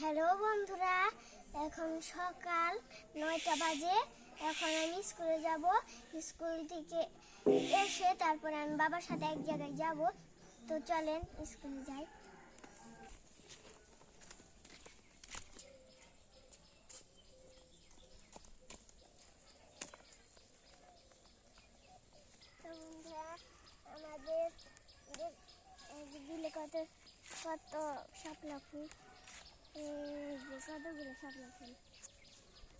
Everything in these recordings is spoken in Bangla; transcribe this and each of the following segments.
হ্যালো বন্ধুরা, এখন সকাল 9টা বাজে। এখন আমি স্কুলে যাব। স্কুল থেকে এসে তারপরে আমি বাবার সাথে এক জায়গায় যাব। তো চলেন স্কুলে যাই। তো বন্ধুরা, আমাদের দিলে কত কত শাপলা ফুল, কতগুলো শাপলা ফুল।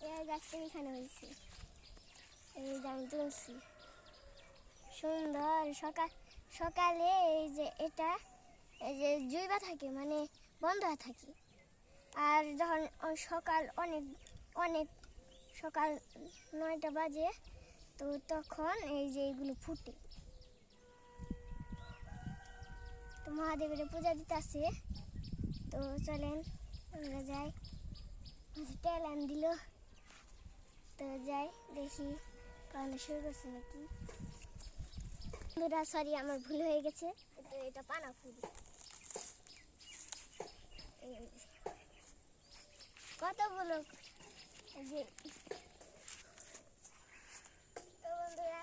এই গাছটা এখানে হয়েছে, এই যে আমি তুলছি। সুন্দর সকালে এই যে এটা এই যে জুইবা থাকে, মানে বন্ধ হয়ে থাকে। আর যখন সকাল অনেক অনেক সকাল 9টা বাজে, তো তখন এই যে এইগুলো ফুটে। তো মহাদেবের পূজা দিতে আসে। তো চলেন আমরা যাই। তেল আন দিল, তো যাই দেখি পাওনা শুরু করছে নাকি। বন্ধুরা সরি, আমার ভুল হয়ে গেছে। তো এটা পানা ফুল। কতগুলো যে। তো বন্ধুরা,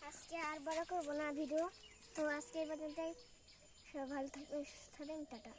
আজকে আর বড় করবো না ভিডিও। তো আজকে এই পর্যন্তই। সবাই ভালো থাকবেন, সুস্থ থাকবেন, টাটা।